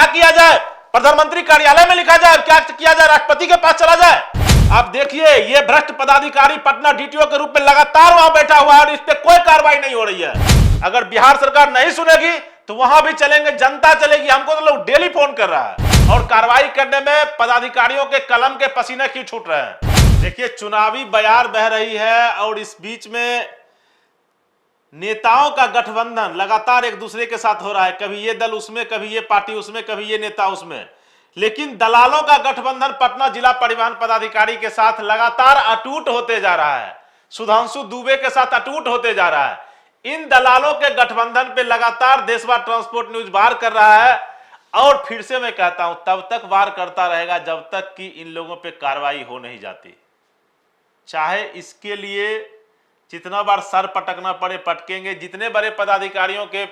किया जाए? प्रधानमंत्री कार्यालय में लिखा जाए? क्या किया जाए? राष्ट्रपति के पास चला जाए? आप देखिए, ये भ्रष्ट पदाधिकारी पटना डीटीओ के रूप में लगातार वहां बैठा हुआ है और इस पे कोई कार्रवाई नहीं हो रही है। अगर बिहार सरकार नहीं सुनेगी तो वहां भी चलेंगे, जनता चलेगी। हमको तो लोग डेली फोन कर रहा है और कार्रवाई करने में पदाधिकारियों के कलम के पसीने क्यों छूट रहे हैं? देखिए, चुनावी बयार बह रही है और इस बीच में नेताओं का गठबंधन लगातार एक दूसरे के साथ हो रहा है। कभी ये दल उसमें, कभी ये पार्टी उसमें, कभी ये नेता उसमें। लेकिन दलालों का गठबंधन पटना जिला परिवहन पदाधिकारी के साथ लगातार अटूट होते जा रहा है, सुधांशु दुबे के साथ अटूट होते जा रहा है। इन दलालों के गठबंधन पे लगातार देशवार ट्रांसपोर्ट न्यूज वार कर रहा है और फिर से मैं कहता हूं, तब तक वार करता रहेगा जब तक कि इन लोगों पे कार्रवाई हो नहीं जाती। चाहे इसके लिए जितना बार सर पटकना पड़े पटकेंगे, जितने बड़े पदाधिकारियों के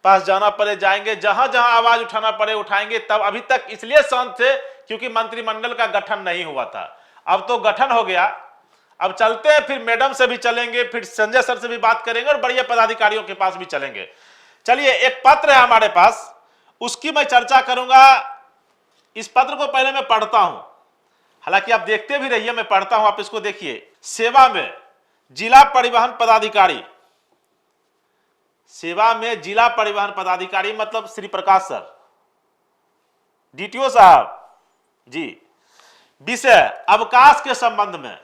पास जाना पड़े जाएंगे, जहां जहां आवाज उठाना पड़े उठाएंगे। तब अभी तक इसलिए शांत थे क्योंकि मंत्रिमंडल का गठन नहीं हुआ था। अब तो गठन हो गया, अब चलते हैं, फिर मैडम से भी चलेंगे, फिर संजय सर से भी बात करेंगे और बढ़िया पदाधिकारियों के पास भी चलेंगे। चलिए, एक पत्र है हमारे पास, उसकी मैं चर्चा करूंगा। इस पत्र को पहले मैं पढ़ता हूं, हालांकि आप देखते भी रहिए, मैं पढ़ता हूं, आप इसको देखिए। सेवा में जिला परिवहन पदाधिकारी, सेवा में जिला परिवहन पदाधिकारी मतलब श्री प्रकाश सर, डीटीओ साहब जी। विषय अवकाश के संबंध में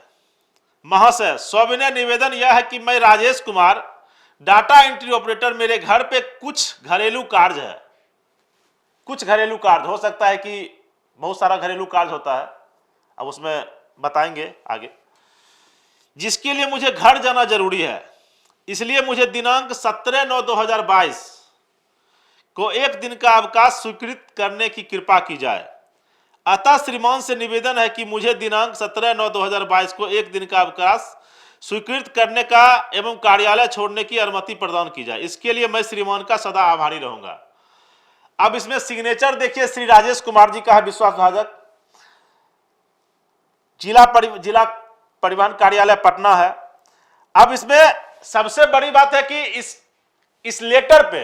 महाशय, सविनय निवेदन यह है कि मैं Rajesh Kumar, data entry operator, मेरे घर पे कुछ घरेलू कार्य है। कुछ घरेलू कार्य हो सकता है कि बहुत सारा घरेलू कार्य होता है, अब उसमें बताएंगे आगे, जिसके लिए मुझे घर जाना जरूरी है। इसलिए मुझे दिनांक 17/9/2022 को एक दिन का अवकाश स्वीकृत करने की कृपा की जाए। अतः श्रीमान से निवेदन है कि मुझे दिनांक 17/9/2022 को एक दिन का अवकाश स्वीकृत करने का एवं कार्यालय छोड़ने की अनुमति प्रदान की जाए। इसके लिए मैं श्रीमान का सदा आभारी रहूंगा। अब इसमें सिग्नेचर देखिए, श्री राजेश कुमार जी का है, विश्वासभाजक, जिला परिवहन कार्यालय पटना है। अब इसमें सबसे बड़ी बात है कि इस लेटर पे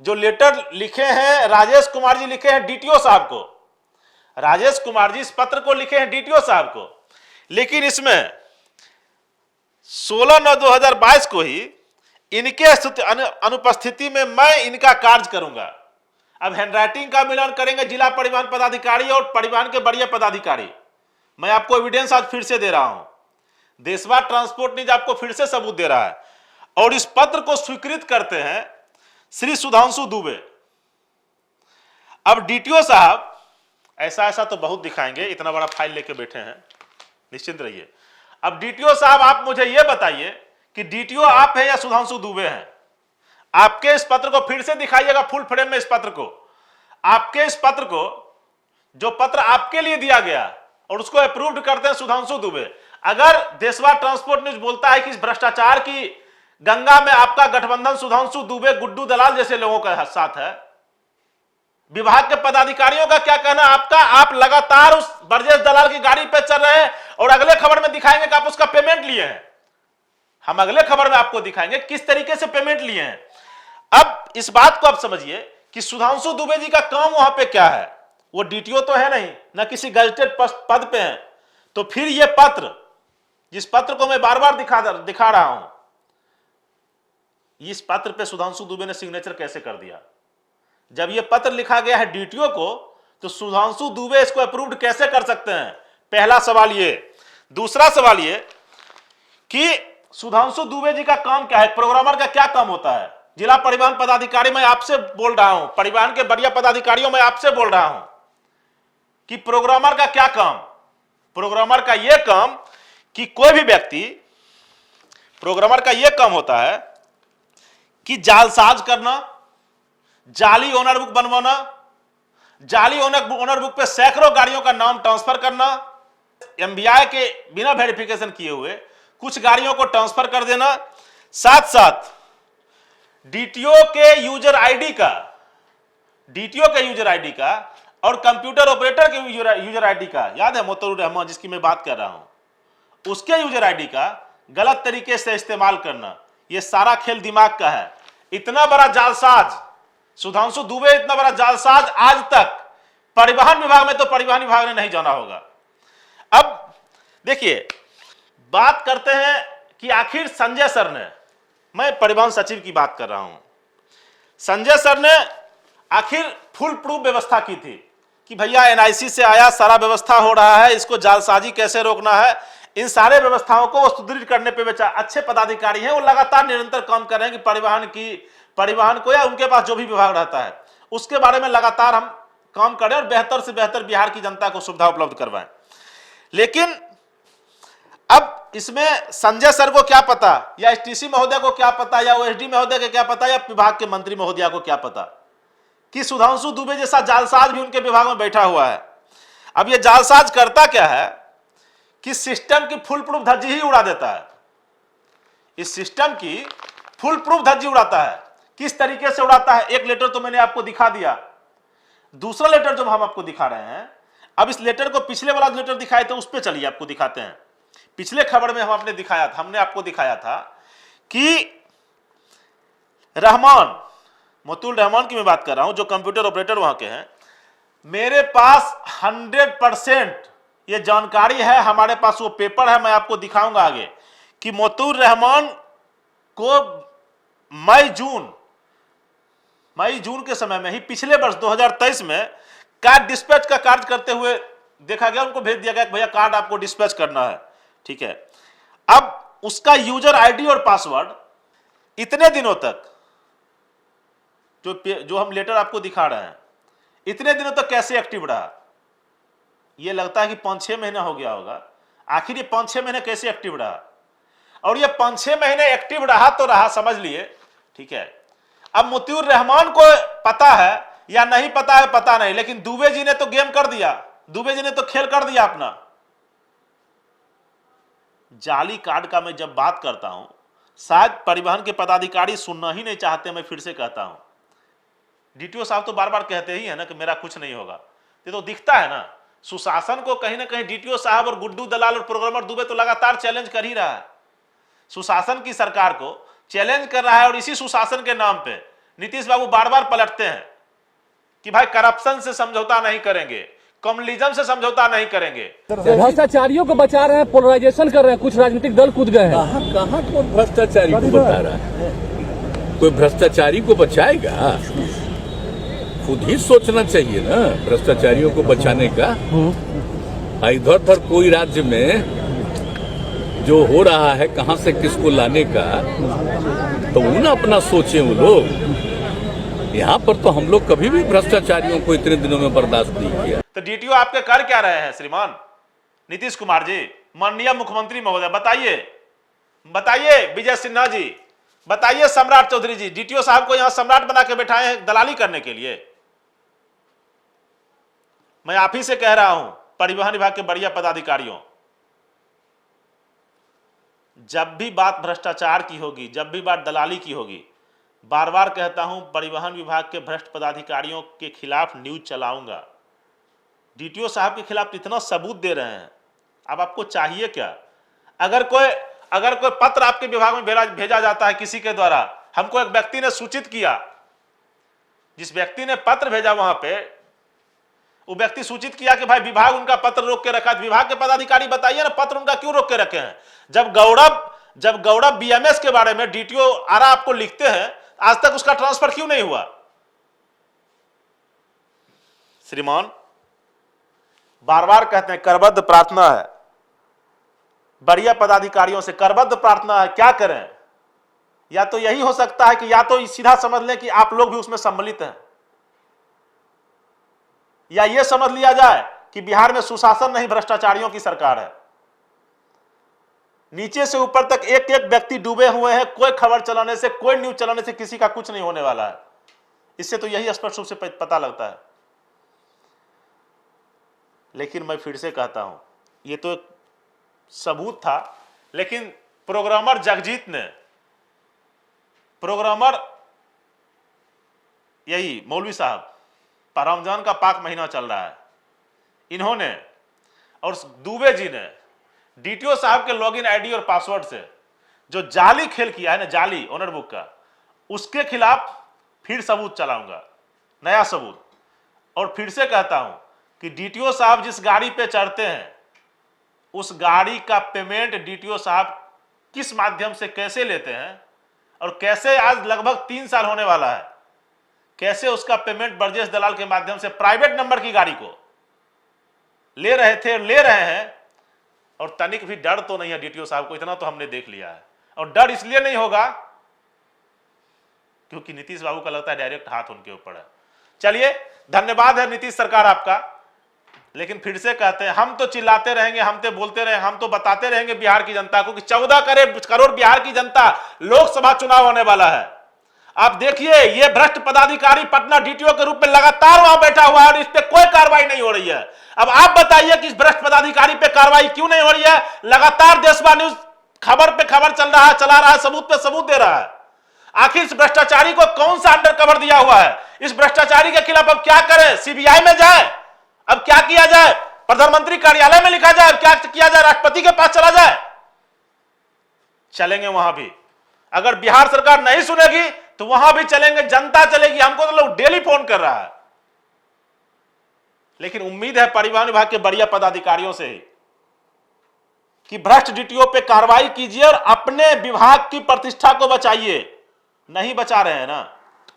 जो लेटर लिखे हैं राजेश कुमार जी लिखे हैं डीटीओ साहब को। राजेश कुमार जी इस पत्र को लिखे हैं डीटीओ साहब को, लेकिन इसमें 16/9/2022 को ही इनके अनुपस्थिति में मैं इनका कार्य करूंगा। अब हैंडराइटिंग का मिलान करेंगे जिला परिवहन पदाधिकारी और परिवहन के बढ़िया पदाधिकारी। मैं आपको एविडेंस आज फिर से दे रहा हूं, देशवार ट्रांसपोर्ट न्यूज आपको फिर से सबूत दे रहा है। और इस पत्र को स्वीकृत करते हैं श्री सुधांशु दुबे। अब डीटीओ साहब ऐसा तो बहुत दिखाएंगे, इतना बड़ा फाइल लेके बैठे हैं, निश्चिंत रहिए। अब डीटीओ साहब आप मुझे यह बताइए कि डीटीओ आप है या सुधांशु दुबे हैं? आपके इस पत्र को फिर से दिखाइएगा फुल फ्रेम में। इस पत्र को, आपके इस पत्र को, जो पत्र आपके लिए दिया गया और उसको अप्रूव्ड करते हैं सुधांशु दुबे। अगर देशवार ट्रांसपोर्ट न्यूज बोलता है कि इस भ्रष्टाचार की गंगा में आपका गठबंधन सुधांशु दुबे, गुड्डू दलाल जैसे लोगों का साथ है, विभाग के पदाधिकारियों का क्या कहना आपका? आप लगातार उस ब्रजेश दलाल की गाड़ी पे चल रहे हैं और अगले खबर में दिखाएंगे कि आप उसका पेमेंट लिए हैं। हम अगले खबर में आपको दिखाएंगे किस तरीके से पेमेंट लिए हैं। अब इस बात को आप समझिए कि सुधांशु दुबे जी का काम वहां पे क्या है? वो डीटीओ तो है नहीं, ना किसी गजेटेड पद पे है। तो फिर ये पत्र, जिस पत्र को मैं बार बार दिखा रहा हूं, इस पत्र पे सुधांशु दुबे ने सिग्नेचर कैसे कर दिया? जब ये पत्र लिखा गया है डीटीओ को, तो सुधांशु दुबे इसको अप्रूव्ड कैसे कर सकते हैं? पहला सवाल ये। दूसरा सवाल ये कि सुधांशु दुबे जी का काम क्या है? प्रोग्रामर का क्या काम होता है? जिला परिवहन पदाधिकारी मैं आपसे बोल रहा हूं, परिवहन के बढ़िया पदाधिकारियों मैं आपसे बोल रहा हूं कि प्रोग्रामर का क्या काम? प्रोग्रामर का यह काम कि कोई भी व्यक्ति, प्रोग्रामर का यह काम होता है कि जालसाज करना, जाली ओनर बुक बनवाना, जाली ओनर बुक पे सैकड़ों गाड़ियों का नाम ट्रांसफर करना, एमबीआई के बिना वेरिफिकेशन किए हुए कुछ गाड़ियों को ट्रांसफर कर देना, साथ साथ डीटीओ के यूजर आईडी का और कंप्यूटर ऑपरेटर के यूजर आईडी का, याद है मोतरुर रहमान जिसकी मैं बात कर रहा हूं, उसके यूजर आईडी का गलत तरीके से इस्तेमाल करना, यह सारा खेल दिमाग का है। इतना बड़ा जालसाज सुधांशु दुबे, इतना बड़ा जालसाज आज तक परिवहन विभाग में तो परिवहन विभाग ने नहीं जाना होगा। अब देखिए, बात करते हैं कि आखिर संजय सर ने, मैं परिवहन सचिव की बात कर रहा हूं, संजय सर ने आखिर फुल प्रूफ व्यवस्था की थी कि भैया एनआईसी से आया, सारा व्यवस्था हो रहा है, इसको जालसाजी कैसे रोकना है, इन सारे व्यवस्थाओं को वो सुदृढ़ करने पे बेचा अच्छे पदाधिकारी हैं, वो लगातार निरंतर काम कर रहे हैं कि परिवहन को या उनके पास जो भी विभाग रहता है उसके बारे में लगातार हम काम करें और बेहतर से बेहतर बिहार की जनता को सुविधा उपलब्ध करवाएं। लेकिन अब इसमें संजय सर को क्या पता, या एसटीसी महोदय को क्या पता, या ओएसडी महोदय को क्या पता, या विभाग के मंत्री महोदया को क्या पता कि सुधांशु दुबे जैसा जालसाज भी उनके विभाग में बैठा हुआ है। अब ये जालसाज करता क्या है कि सिस्टम की फुल प्रूफ धज्जी ही उड़ा देता है। इस सिस्टम की फुल प्रूफ धज्जी उड़ाता है। किस तरीके से उड़ाता है, एक लेटर तो मैंने आपको दिखा दिया, दूसरा लेटर जो हम आपको दिखा रहे हैं, अब इस लेटर को पिछले वाला लेटर दिखाए थे उस पर चलिए आपको दिखाते हैं। पिछले खबर में हमने आपको दिखाया था कि रहमान, मोतुल रहमान की मैं बात कर रहा हूं, जो कंप्यूटर ऑपरेटर वहां के हैं, मेरे पास 100% ये जानकारी है, हमारे पास वो पेपर है, मैं आपको दिखाऊंगा आगे, कि मोतुल रहमान को मई जून के समय में ही पिछले वर्ष 2023 में कार्ड डिस्पैच का कार्य करते हुए देखा गया, उनको भेज दिया गया कि भैया कार्ड आपको डिस्पैच करना है, ठीक है। अब उसका यूजर आईडी और पासवर्ड इतने दिनों तक, जो हम लेटर आपको दिखा रहे हैं, इतने दिनों तक कैसे एक्टिव रहा, ये लगता है कि 5-6 महीना हो गया होगा। आखिर ये 5-6 महीने कैसे एक्टिव रहा, और ये 5-6 महीने एक्टिव रहा तो रहा, समझ लिए, ठीक है। अब मोतिउर रहमान को पता है या नहीं पता है पता नहीं, लेकिन दुबे जी ने तो गेम कर दिया, दुबे जी ने तो खेल कर दिया अपना। जाली कार्ड का मैं जब बात करता हूं, शायद परिवहन के पदाधिकारी सुनना ही नहीं चाहते, मैं फिर से कहता हूं, डीटीओ साहब तो बार बार कहते ही है ना कि मेरा कुछ नहीं होगा, ये तो दिखता है ना। सुशासन को कहीं ना कहीं डीटीओ साहब और गुड्डू दलाल और प्रोग्रामर दुबे तो लगातार चैलेंज कर ही रहा है, सुशासन की सरकार को चैलेंज कर रहा है। और इसी सुशासन के नाम पे नीतीश बाबू बार बार पलटते हैं कि भाई करप्शन से समझौता नहीं करेंगे, कम्युनिज्म से समझौता नहीं करेंगे। भ्रष्टाचारियों को बचा रहे हैं, पोलराइजेशन कर रहे हैं, कुछ राजनीतिक दल कूद गए हैं। कहाँ को भ्रष्टाचारी को बचा रहा है? कोई भ्रष्टाचारी को बचाएगा? खुद ही सोचना चाहिए ना भ्रष्टाचारियों को बचाने का। इधर उधर कोई राज्य में जो हो रहा है, कहां से किसको लाने का, तो वो ना अपना सोचे वो लोग। यहाँ पर तो हम लोग कभी भी भ्रष्टाचारियों को इतने दिनों में बर्दाश्त नहीं किया। तो डीटीओ आपके कर क्या रहे हैं श्रीमान नीतीश कुमार जी, माननीय मुख्यमंत्री महोदय, बताइए विजय सिन्हा जी, बताइए सम्राट चौधरी जी, डीटीओ साहब को यहां सम्राट बना के बैठाए हैं दलाली करने के लिए। मैं आप ही से कह रहा हूं, परिवहन विभाग के बढ़िया पदाधिकारियों, जब भी बात भ्रष्टाचार की होगी, जब भी बात दलाली की होगी, बार बार कहता हूं परिवहन विभाग के भ्रष्ट पदाधिकारियों के खिलाफ न्यूज चलाऊंगा। डीटीओ साहब के खिलाफ इतना सबूत दे रहे हैं, अब आपको चाहिए क्या? अगर कोई पत्र आपके विभाग में भेजा जाता है किसी के द्वारा, हमको एक व्यक्ति ने सूचित किया, जिस व्यक्ति ने पत्र भेजा वहां पे वो व्यक्ति सूचित किया कि भाई विभाग उनका पत्र रोक के रखा है। विभाग के पदाधिकारी बताइए ना पत्र उनका क्यों रोक के रखे हैं? जब गौरव बीएमएस के बारे में डीटीओ आरा आपको लिखते हैं, आज तक उसका ट्रांसफर क्यों नहीं हुआ? श्रीमान बार बार कहते हैं करबद्ध प्रार्थना है, बढ़िया पदाधिकारियों से करबद्ध प्रार्थना है, क्या करें? या तो यही हो सकता है कि या तो सीधा समझ लें कि आप लोग भी उसमें सम्मिलित हैं, या यह समझ लिया जाए कि बिहार में सुशासन नहीं भ्रष्टाचारियों की सरकार है। नीचे से ऊपर तक एक एक व्यक्ति डूबे हुए हैं, कोई खबर चलाने से, कोई न्यूज चलाने से किसी का कुछ नहीं होने वाला है। इससे तो यही स्पष्ट रूप से पता लगता है। लेकिन मैं फिर से कहता हूं, यह तो एक सबूत था, लेकिन प्रोग्रामर जगजीत ने, प्रोग्रामर यही मौलवी साहब, रमजान का पाक महीना चल रहा है, इन्होंने और दुबे जी ने डीटीओ साहब के लॉगिन आईडी और पासवर्ड से जो जाली खेल किया है ना, जाली ओनर बुक का, उसके खिलाफ फिर सबूत चलाऊंगा, नया सबूत। और फिर से कहता हूं कि डीटीओ साहब जिस गाड़ी पे चढ़ते हैं उस गाड़ी का पेमेंट डीटीओ साहब किस माध्यम से कैसे लेते हैं और कैसे, आज लगभग 3 साल होने वाला है, कैसे उसका पेमेंट ब्रजेश दलाल के माध्यम से प्राइवेट नंबर की गाड़ी को ले रहे थे, ले रहे हैं। और तनिक भी डर तो नहीं है डीटीओ साहब को, इतना तो हमने देख लिया है। और डर इसलिए नहीं होगा क्योंकि नीतीश बाबू का लगता है डायरेक्ट हाथ उनके ऊपर है। चलिए, धन्यवाद है नीतीश सरकार आपका, लेकिन फिर से कहते हैं हम तो चिल्लाते रहेंगे, हम तो बोलते रहेंगे, हम तो बताते रहेंगे बिहार की जनता को कि 14 करोड़ बिहार की जनता, लोकसभा चुनाव होने वाला है। आप देखिए, ये भ्रष्ट पदाधिकारी पटना डीटीओ के रूप में लगातार वहां बैठा हुआ है और इस पे कोई कार्रवाई नहीं हो रही है। अब आप बताइए कि इस भ्रष्ट पदाधिकारी पे कार्रवाई क्यों नहीं हो रही है? लगातार देशवा न्यूज खबर पे खबर चला रहा है, सबूत पे सबूत दे रहा है। आखिर इस भ्रष्टाचारी को कौन सा अंडर कवर दिया हुआ है? इस भ्रष्टाचारी के खिलाफ अब क्या करें? सीबीआई में जाए? अब क्या किया जाए? प्रधानमंत्री कार्यालय में लिखा जाए? क्या किया जाए? राष्ट्रपति के पास चला जाए? चलेंगे वहां भी। अगर बिहार सरकार नहीं सुनेगी तो वहां भी चलेंगे, जनता चलेगी। हमको तो लोग डेली फोन कर रहा है। लेकिन उम्मीद है परिवहन विभाग के बढ़िया पदाधिकारियों से कि भ्रष्ट डीटीओ पे कार्रवाई कीजिए और अपने विभाग की प्रतिष्ठा को बचाइए। नहीं बचा रहे हैं ना,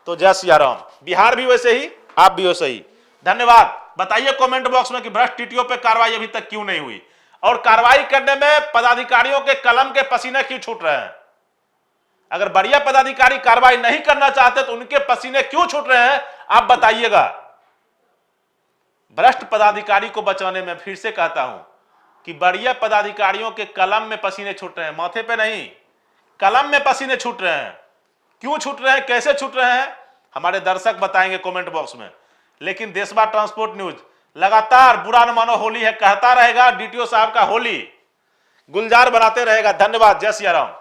तो जय सिया राम। बिहार भी वैसे ही, आप भी वैसे ही। धन्यवाद। बताइए कमेंट बॉक्स में कि भ्रष्ट डीटीओ पे कार्रवाई अभी तक क्यों नहीं हुई और कार्रवाई करने में पदाधिकारियों के कलम के पसीने क्यों छूट रहे हैं? अगर बढ़िया पदाधिकारी कार्रवाई नहीं करना चाहते तो उनके पसीने क्यों छूट रहे हैं, आप बताइएगा। भ्रष्ट पदाधिकारी को बचाने में फिर से कहता हूं कि बढ़िया पदाधिकारियों के कलम में पसीने छूट रहे हैं, माथे पे नहीं, कलम में पसीने छूट रहे हैं। क्यों छूट रहे हैं, कैसे छूट रहे हैं, हमारे दर्शक बताएंगे कमेंट बॉक्स में। लेकिन देशवा ट्रांसपोर्ट न्यूज लगातार बुरा न मानो होली है कहता रहेगा, डीटीओ साहब का होली गुलजार बनाते रहेगा। धन्यवाद। जय सिया राम।